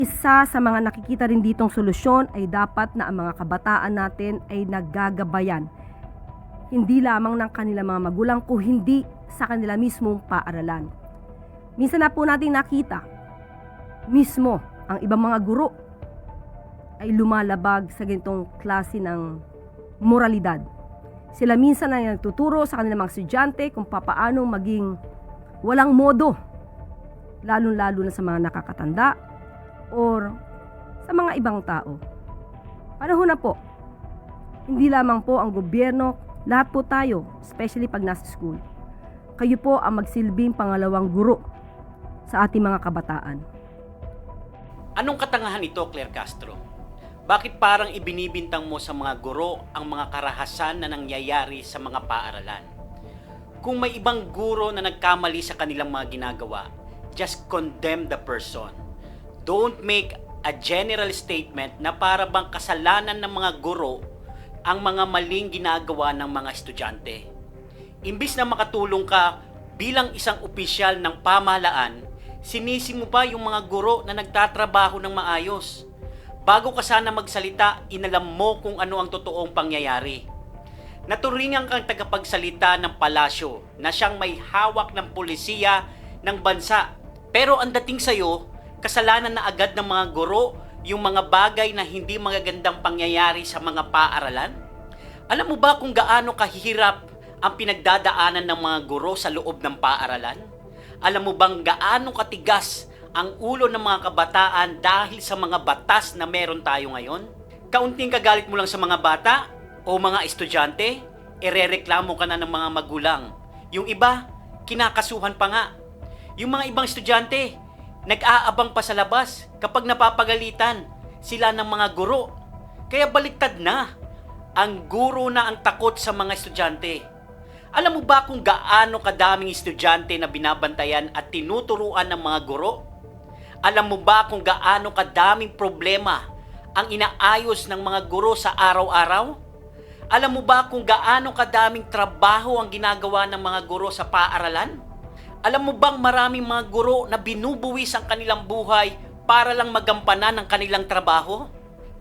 Isa sa mga nakikita rin ditong solusyon ay dapat na ang mga kabataan natin ay naggagabayan. Hindi lamang ng kanilang mga magulang kundi sa kanila mismong paaralan. Minsan na po natin nakita, mismo ang ibang mga guro ay lumalabag sa ganitong klase ng moralidad. Sila minsan ay nagtuturo sa kanilang mga estudyante kung papaano maging walang modo, lalong-lalo na sa mga nakakatanda or sa mga ibang tao. Panahon na po, hindi lamang po ang gobyerno, lahat po tayo, especially pag nasa school. Kayo po ang magsilbing pangalawang guro sa ating mga kabataan. Anong katangahan ito, Claire Castro? Bakit parang ibinibintang mo sa mga guro ang mga karahasan na nangyayari sa mga paaralan? Kung may ibang guro na nagkamali sa kanilang mga ginagawa, just condemn the person. Don't make a general statement na para bang kasalanan ng mga guro ang mga maling ginagawa ng mga estudyante. Imbis na makatulong ka bilang isang opisyal ng pamahalaan, sinisi mo pa yung mga guro na nagtatrabaho ng maayos. Bago ka sana magsalita, inalam mo kung ano ang totoong pangyayari. Naturingan kang tagapagsalita ng palasyo na siyang may hawak ng pulisiya ng bansa. Pero ang dating sa'yo, kasalanan na agad ng mga guro yung mga bagay na hindi magagandang pangyayari sa mga paaralan? Alam mo ba kung gaano kahirap ang pinagdadaanan ng mga guro sa loob ng paaralan? Alam mo bang gaano katigas ang ulo ng mga kabataan dahil sa mga batas na meron tayo ngayon? Kaunting kagalit mo lang sa mga bata o mga estudyante, irereklamo ka na ng mga magulang. Yung iba, kinakasuhan pa nga. Yung mga ibang estudyante, nag-aabang pa sa labas kapag napapagalitan sila ng mga guro. Kaya baliktad na. Ang guro na ang takot sa mga estudyante. Alam mo ba kung gaano kadaming estudyante na binabantayan at tinuturuan ng mga guro? Alam mo ba kung gaano kadaming problema ang inaayos ng mga guro sa araw-araw? Alam mo ba kung gaano kadaming trabaho ang ginagawa ng mga guro sa paaralan? Alam mo bang maraming mga guro na binubuwis ang kanilang buhay para lang magampanan ang kanilang trabaho?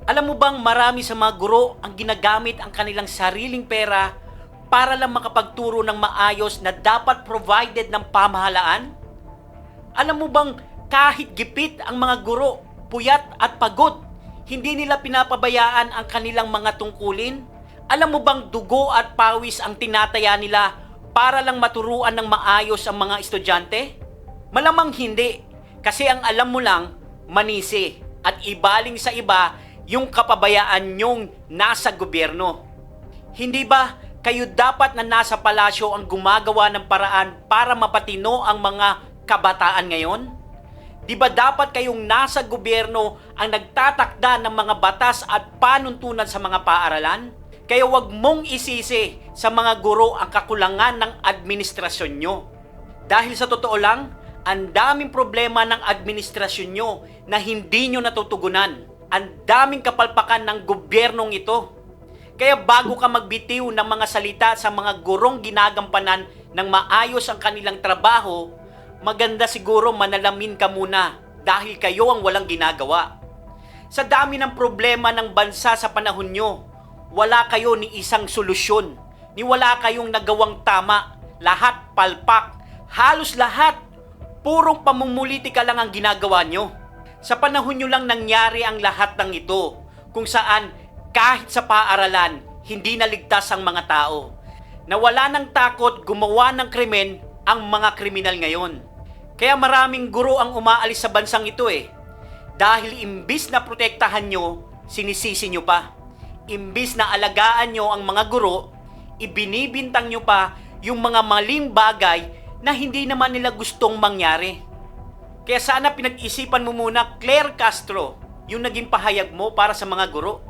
Alam mo bang marami sa mga guro ang ginagamit ang kanilang sariling pera para lang makapagturo ng maayos na dapat provided ng pamahalaan? Alam mo bang kahit gipit ang mga guro, puyat at pagod, hindi nila pinapabayaan ang kanilang mga tungkulin? Alam mo bang dugo at pawis ang tinataya nila para lang maturuan ng maayos ang mga estudyante? Malamang hindi, kasi ang alam mo lang, manisi at ibaling sa iba yung kapabayaan nyong nasa gobyerno. Hindi ba kayo dapat na nasa palasyo ang gumagawa ng paraan para mapatino ang mga kabataan ngayon? Di ba dapat kayong nasa gobyerno ang nagtatakda ng mga batas at panuntunan sa mga paaralan? Kaya wag mong isisi sa mga guro ang kakulangan ng administrasyon nyo. Dahil sa totoo lang, ang daming problema ng administrasyon nyo na hindi nyo natutugunan. Ang daming kapalpakan ng gobyernong ito. Kaya bago ka magbitiw ng mga salita sa mga gurong ginagampanan ng maayos ang kanilang trabaho, maganda siguro manalamin ka muna dahil kayo ang walang ginagawa. Sa dami ng problema ng bansa sa panahon nyo, wala kayo ni isang solusyon, ni wala kayong nagawang tama, lahat palpak, halos lahat, purong pamumulitika lang ang ginagawa nyo. Sa panahon nyo lang nangyari ang lahat ng ito, kung saan kahit sa paaralan, hindi naligtas ang mga tao. Nawala ng takot gumawa ng krimen ang mga kriminal ngayon. Kaya maraming guro ang umaalis sa bansang ito Dahil imbis na protektahan nyo, sinisisi nyo pa. Imbis na alagaan nyo ang mga guro, ibinibintang nyo pa yung mga maling bagay na hindi naman nila gustong mangyari. Kaya sana pinag-isipan mo muna, Claire Castro, yung naging pahayag mo para sa mga guro.